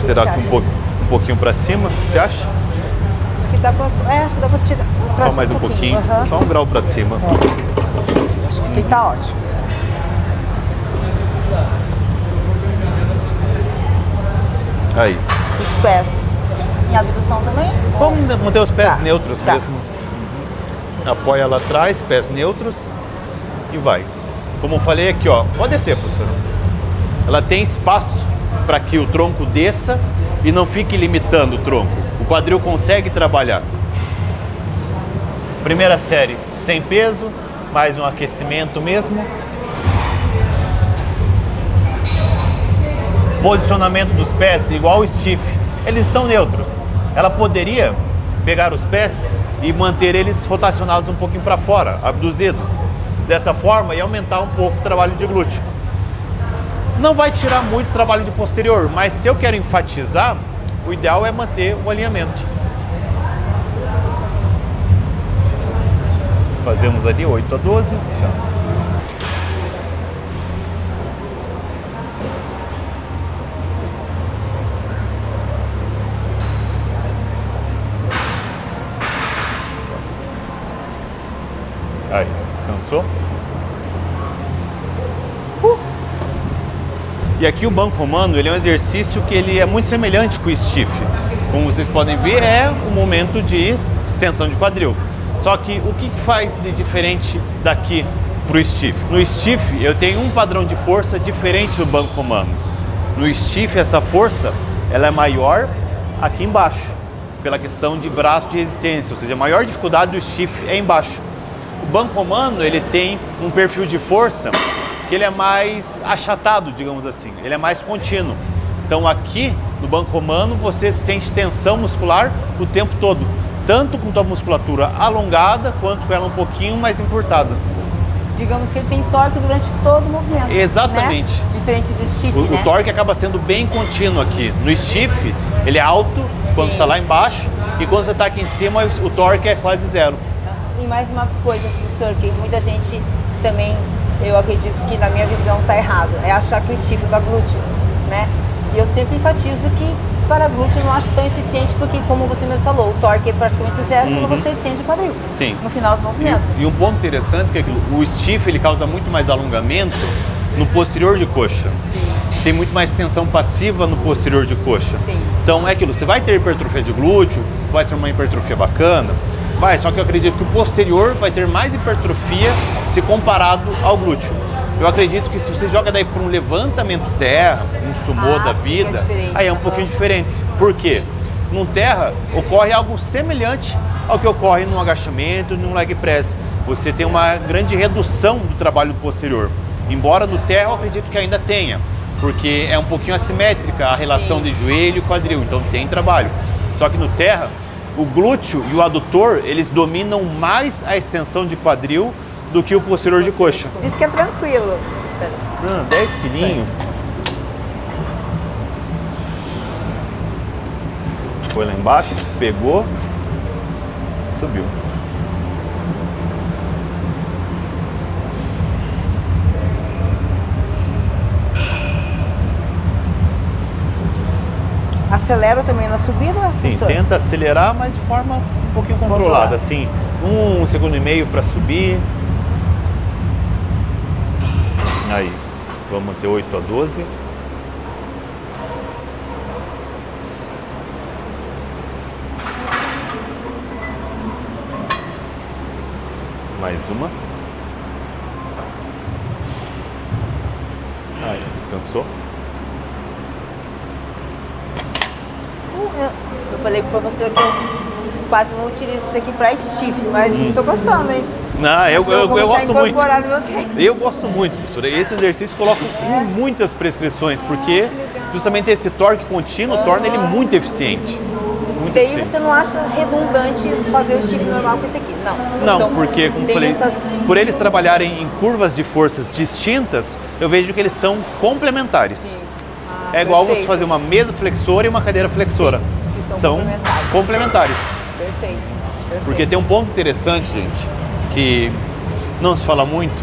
Será que um pouquinho para cima, você acha? Acho que dá pra tirar. Só mais um pouquinho, só 1 grau para cima. Acho que aqui tá ótimo. Aí. Os pés, sim. E a abdução também? Vamos manter os pés neutros tá. mesmo. Apoia lá atrás, pés neutros e vai. Como eu falei aqui, ó, pode descer, professora. Ela tem espaço para que o tronco desça e não fique limitando o tronco. O quadril consegue trabalhar. Primeira série sem peso, mais um aquecimento mesmo. Posicionamento dos pés igual o stiff, eles estão neutros. Ela poderia pegar os pés e manter eles rotacionados um pouquinho para fora, abduzidos. Dessa forma, e aumentar um pouco o trabalho de glúteo. Não vai tirar muito trabalho de posterior, mas se eu quero enfatizar, o ideal é manter o alinhamento. Fazemos ali 8 a 12, descansa. Aí, descansou. E aqui o banco romano, ele é um exercício que ele é muito semelhante com o stiff. Como vocês podem ver, é um momento de extensão de quadril. Só que o que faz de diferente daqui para o stiff? No stiff, eu tenho um padrão de força diferente do banco romano. No stiff, essa força, ela é maior aqui embaixo, pela questão de braço de resistência, ou seja, a maior dificuldade do stiff é embaixo. O banco romano, ele tem um perfil de força que ele é mais achatado, digamos assim, ele é mais contínuo. Então aqui no banco romano você sente tensão muscular o tempo todo, tanto com tua musculatura alongada quanto com ela um pouquinho mais encurtada. Digamos que ele tem torque durante todo o movimento. Exatamente. Né? Diferente do stiff, O torque acaba sendo bem contínuo aqui. No stiff, ele é alto quando você está lá embaixo e quando você está aqui em cima, o torque é quase zero. E mais uma coisa, professor, que muita gente também, eu acredito que na minha visão está errado, é achar que o stiff é para glúteo, né? E eu sempre enfatizo que para glúteo eu não acho tão eficiente, porque como você mesmo falou, o torque é praticamente zero quando você estende o quadril. Sim. No final do movimento. E um ponto interessante é que o stiff ele causa muito mais alongamento no posterior de coxa. Sim. Você tem muito mais tensão passiva no posterior de coxa. Sim. Então é aquilo, você vai ter hipertrofia de glúteo, vai ser uma hipertrofia bacana, vai, só que eu acredito que o posterior vai ter mais hipertrofia se comparado ao glúteo. Eu acredito que se você joga daí para um levantamento terra, um sumô da vida, aí é um pouquinho diferente. Por quê? No terra ocorre algo semelhante ao que ocorre no agachamento e no leg press. Você tem uma grande redução do trabalho posterior. Embora no terra eu acredito que ainda tenha, porque é um pouquinho assimétrica a relação de joelho e quadril, então tem trabalho. Só que no terra, o glúteo e o adutor, eles dominam mais a extensão de quadril do que o posterior de coxa. Diz que é tranquilo. 10 quilinhos. Foi lá embaixo, pegou, subiu. Acelera também na subida? Sim, professor? tenta acelerar, mas de forma um pouquinho controlada, assim, 1 segundo e meio para subir. Aí, vamos manter 8 a 12. Mais uma. Aí, descansou. Eu falei para você que eu quase não utilizo isso aqui para stiff, mas estou gostando, hein? Não, eu gosto muito. No meu treino. Eu gosto muito, professora. Esse exercício coloca em muitas prescrições, porque justamente esse torque contínuo torna ele muito eficiente. Muito Daí eficiente. você não acha redundante fazer o stiff normal com esse aqui? Não. Não, Então, porque, como tem falei, essas... por eles trabalharem em curvas de forças distintas, eu vejo que eles são complementares. É igual você fazer uma mesa flexora e uma cadeira flexora. Sim, que são complementares. Perfeito. Porque tem um ponto interessante, gente, que não se fala muito,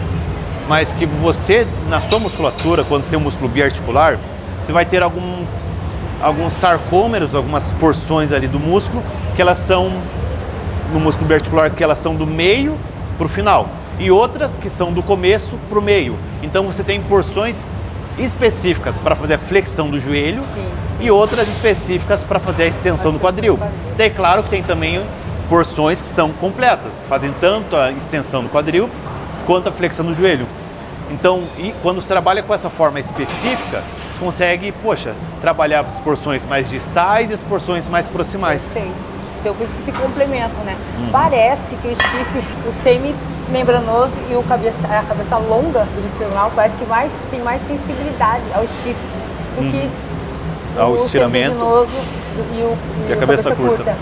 mas que você, na sua musculatura, quando você tem um músculo biarticular, você vai ter alguns sarcômeros, algumas porções ali do músculo, que elas são, no músculo biarticular, que elas são do meio para o final, e outras que são do começo para o meio. Então você tem porções específicas para fazer a flexão do joelho e outras específicas para fazer a extensão do quadril. Daí, claro que tem também porções que são completas, que fazem tanto a extensão do quadril quanto a flexão do joelho. Então, e quando você trabalha com essa forma específica, você consegue, trabalhar as porções mais distais e as porções mais proximais. Perfeito. Então, por isso que se complementam, né? Parece que o stiff, o semi-membranoso e a cabeça longa do bicefemoral parece que tem mais sensibilidade ao stiff do que ao o estiramento serpentinoso e a cabeça curta.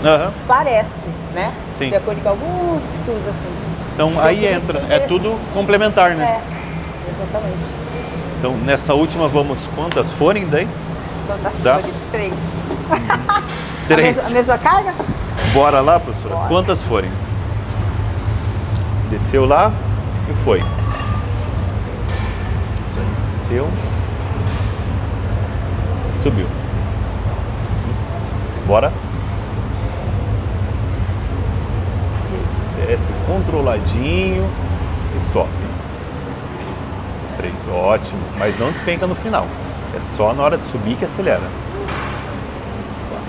Parece, né? Sim. De acordo com alguns estudos assim. Então aí entra, é tudo complementar, né? Exatamente. Então nessa última vamos quantas forem daí? Quantas Dá? forem? 3. 3. A mesma carga? Bora lá, professora? Bora. Quantas forem? Desceu lá e foi. Isso aí. Desceu. Subiu. Bora. Isso. Desce controladinho e sobe. 3, ótimo. Mas não despenca no final. É só na hora de subir que acelera. 4.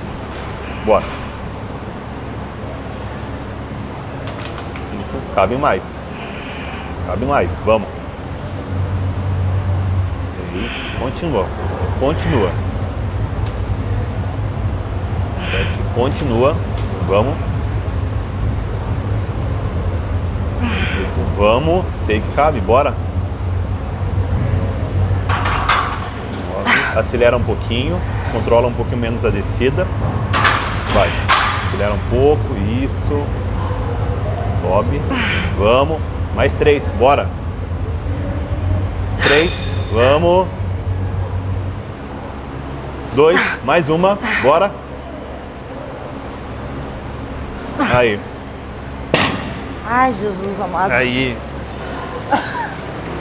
Bora. 5. Cabe mais. Cabe mais. Vamos. 6. Continua. Continua. 7. Continua. Vamos. 8. Vamos. Sei que cabe. Bora. 9. Acelera um pouquinho. Controla um pouquinho menos a descida. Vai. Acelera um pouco. Isso. Sobe. Vamos. Mais 3. Bora. 3. Vamos. 2. Mais uma. Bora. Aí. Ai, Jesus amado. Aí.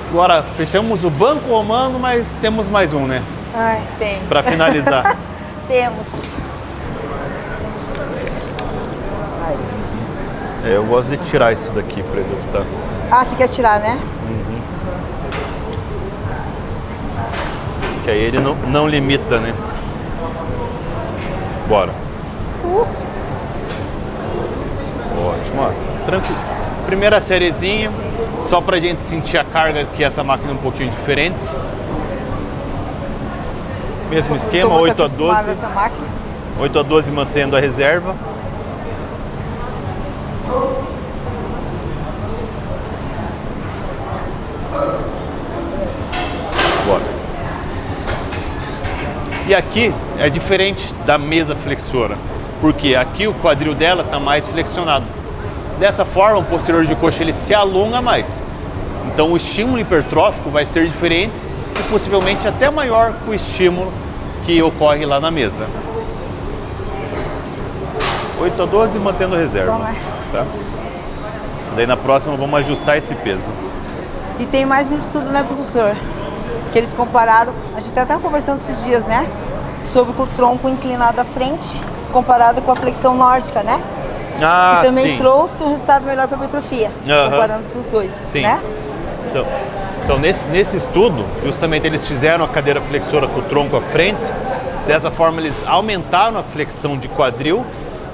Agora fechamos o banco romano, mas temos mais um, né? Ai, tem. Para finalizar. Temos. Eu gosto de tirar isso daqui para executar. Ah, você quer tirar, né? Que aí ele não limita, né? Bora. Ótimo, ó. Tranquilo. Primeira sériezinha, só pra gente sentir a carga, que essa máquina é um pouquinho diferente. Mesmo esquema, 8 a 12. 8 a 12 mantendo a reserva. Bora. E aqui é diferente da mesa flexora, porque aqui o quadril dela está mais flexionado. Dessa forma, o posterior de coxa ele se alonga mais. Então o estímulo hipertrófico vai ser diferente e possivelmente até maior que o estímulo que ocorre lá na mesa. 8 a 12 mantendo a reserva. Vamos lá. Tá? Daí na próxima vamos ajustar esse peso. E tem mais um estudo, né, professor? Que eles compararam, a gente até conversando esses dias, né? Sobre o tronco inclinado à frente, comparado com a flexão nórdica, né? Ah, e também sim. trouxe um resultado melhor para a hipertrofia, comparando-se os dois, Sim. né? Então nesse estudo, justamente eles fizeram a cadeira flexora com o tronco à frente. Dessa forma eles aumentaram a flexão de quadril,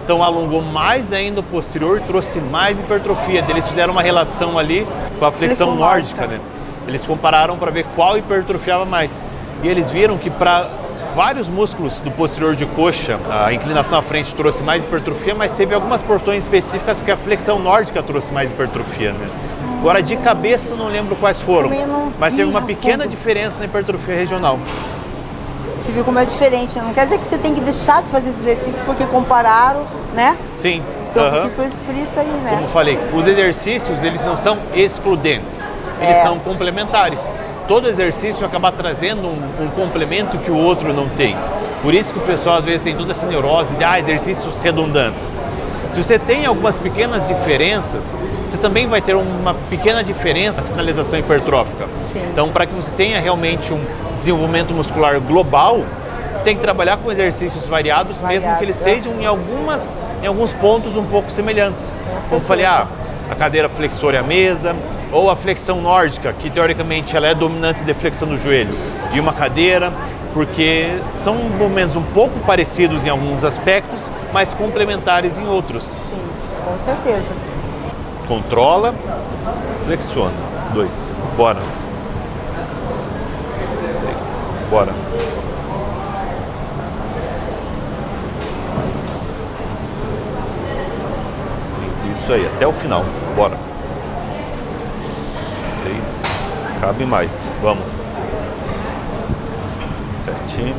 então alongou mais ainda o posterior, trouxe mais hipertrofia. Eles fizeram uma relação ali com a flexão nórdica, né? Eles compararam para ver qual hipertrofiava mais. E eles viram que para vários músculos do posterior de coxa, a inclinação à frente trouxe mais hipertrofia, mas teve algumas porções específicas que a flexão nórdica trouxe mais hipertrofia, né? Agora, de cabeça, não lembro quais foram, Também não mas vi teve uma no pequena fundo. diferença na hipertrofia regional. Você viu como é diferente, né? Não quer dizer que você tem que deixar de fazer esse exercício porque compararam, né? Sim. Então, aham. por isso aí, né? Como falei, os exercícios, eles não são excludentes, eles são complementares. Todo exercício vai acabar trazendo um complemento que o outro não tem. Por isso que o pessoal às vezes tem toda essa neurose de exercícios redundantes. Se você tem algumas pequenas diferenças, você também vai ter uma pequena diferença na sinalização hipertrófica. Sim. Então, para que você tenha realmente um desenvolvimento muscular global, você tem que trabalhar com exercícios variados, mesmo que eles sejam em alguns pontos um pouco semelhantes. Como eu falei, a cadeira flexora e a mesa, ou a flexão nórdica, que teoricamente ela é dominante de flexão do joelho, e uma cadeira, porque são movimentos um pouco parecidos em alguns aspectos, mas complementares em outros. Sim, com certeza. Controla, flexiona. 2. Bora. 3. Bora. Sim, isso aí, até o final. Bora. 6. Cabe mais. Vamos. 7.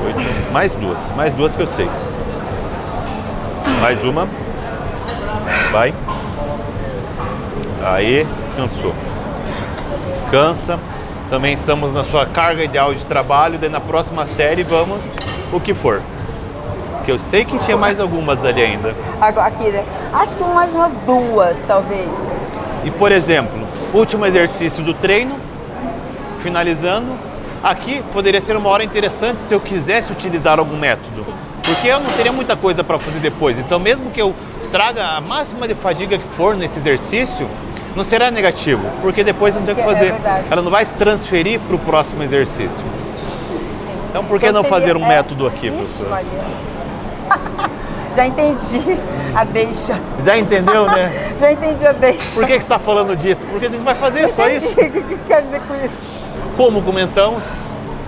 8. Mais duas que eu sei. Mais uma. Vai. Aí, descansou. Descansa. Também estamos na sua carga ideal de trabalho. Daí na próxima série vamos o que for. Que eu sei que tinha mais algumas ali ainda. Agora, aqui, né? Acho que mais umas 2, talvez. E por exemplo, último exercício do treino, finalizando. Aqui poderia ser uma hora interessante se eu quisesse utilizar algum método. Sim. Porque eu não teria muita coisa para fazer depois. Então, mesmo que eu traga a máxima de fadiga que for nesse exercício, não será negativo, porque depois eu não tenho o que fazer. verdade. Ela não vai se transferir para o próximo exercício. Sim. Então, por que não fazer um método aqui, Ixi, professor? Maria. Já entendi a deixa. Já entendeu, né? Já entendi a deixa. Por que você está falando disso? Porque a gente vai fazer só isso. Entendi. O que quer dizer com isso? Como comentamos,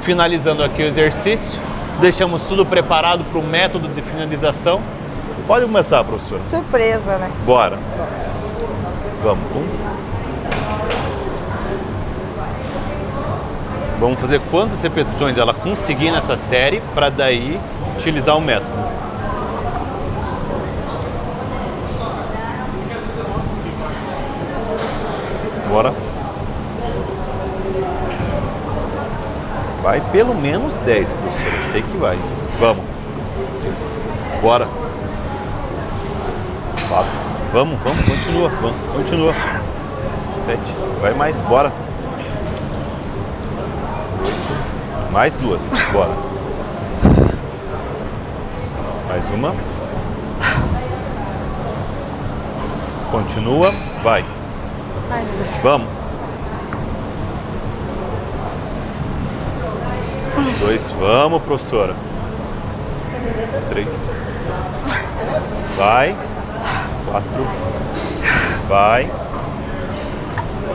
finalizando aqui o exercício, deixamos tudo preparado para o método de finalização. Pode começar, professor. Surpresa, né? Bora. Vamos. Vamos fazer quantas repetições ela conseguir nessa série para daí utilizar o método. Bora. Vai pelo menos 10, professor. Eu sei que vai. Vamos. Bora. 4. Vamos, continua. 7. Vai mais, bora. 8. Mais 2, bora. Mais uma. Continua, vai. Ai, meu Deus. Vamos. 2, vamos, professora. 3. Vai. 4. Vai.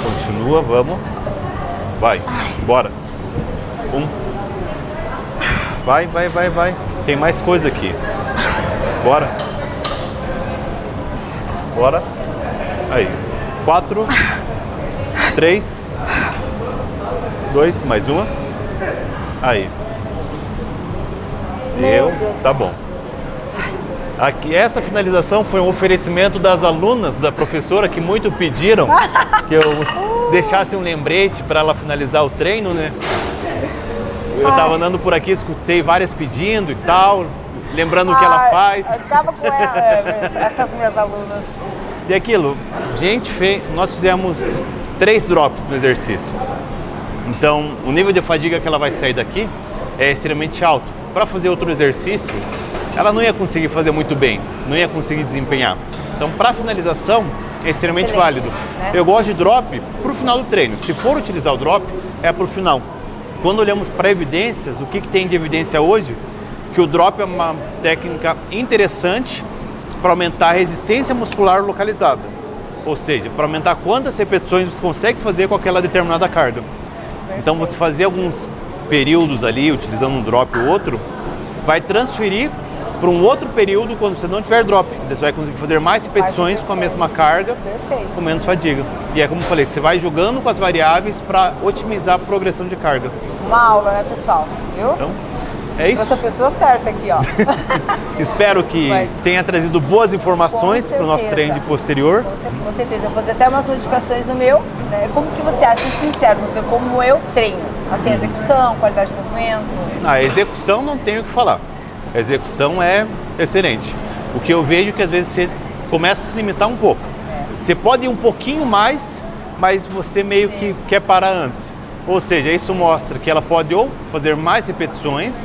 Continua, vamos. Vai. Bora. 1. Vai. Tem mais coisa aqui. Bora. Bora. Aí. 4. 3. 2, mais uma. Aí. Meu Deu. Deus. Tá bom. Aqui, essa finalização foi um oferecimento das alunas da professora que muito pediram que eu deixasse um lembrete para ela finalizar o treino, né? Eu estava andando por aqui, escutei várias pedindo e tal, lembrando o que ela faz. Acaba com ela, essas minhas alunas. E aquilo, nós fizemos 3 drops no exercício. Então, o nível de fadiga que ela vai sair daqui é extremamente alto. Para fazer outro exercício, ela não ia conseguir fazer muito bem, não ia conseguir desempenhar. Então, para finalização, é extremamente Excelente, válido. né? Eu gosto de drop para o final do treino. Se for utilizar o drop, é para o final. Quando olhamos para evidências, o que tem de evidência hoje? Que o drop é uma técnica interessante para aumentar a resistência muscular localizada. Ou seja, para aumentar quantas repetições você consegue fazer com aquela determinada carga. Então, você fazer alguns períodos ali, utilizando um drop ou outro, vai transferir para um outro período quando você não tiver drop. Você vai conseguir fazer mais repetições com a mesma carga, Perfeito. com menos fadiga. E é como eu falei, você vai jogando com as variáveis para otimizar a progressão de carga. Uma aula, né, pessoal? Viu? Então, é isso. Essa pessoa certa aqui, ó. Espero que Mas- tenha trazido boas informações Com para o nosso certeza. treino de posterior. Com certeza, eu vou fazer até umas modificações no meu. Né? Como que você acha, sincero, no seu, como eu treino? Assim, execução, qualidade de movimento. A execução não tenho o que falar. A execução é excelente. O que eu vejo é que às vezes você começa a se limitar um pouco. Você pode ir um pouquinho mais, mas você meio que quer parar antes. Ou seja, isso mostra que ela pode ou fazer mais repetições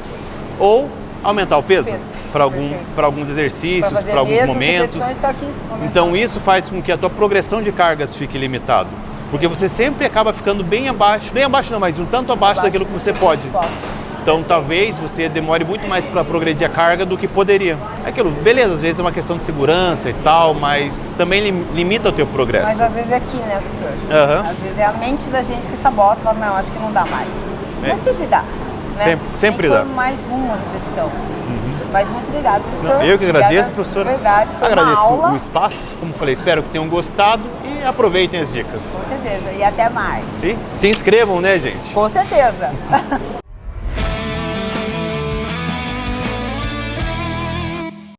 ou aumentar o peso para Perfeito. alguns exercícios, fazer para alguns mesmas momentos. repetições, só que aumentar. Então isso faz com que a tua progressão de cargas fique limitado. Porque você sempre acaba ficando bem abaixo não, mas um tanto abaixo daquilo que você pode. Então talvez você demore muito mais para progredir a carga do que poderia. É aquilo, beleza, às vezes é uma questão de segurança e tal, mas também limita o teu progresso. Mas às vezes é aqui, né, professor? Aham. Às vezes é a mente da gente que sabota, fala, não, acho que não dá mais. Mas sempre dá. Né? Sempre Nem dá. foi mais uma repetição. Mas muito obrigado, professor. Eu que agradeço, Obrigada, professora. Verdade, foi Agradeço uma aula. o espaço, como falei, espero que tenham gostado e aproveitem as dicas. Com certeza. E até mais. E se inscrevam, né, gente? Com certeza.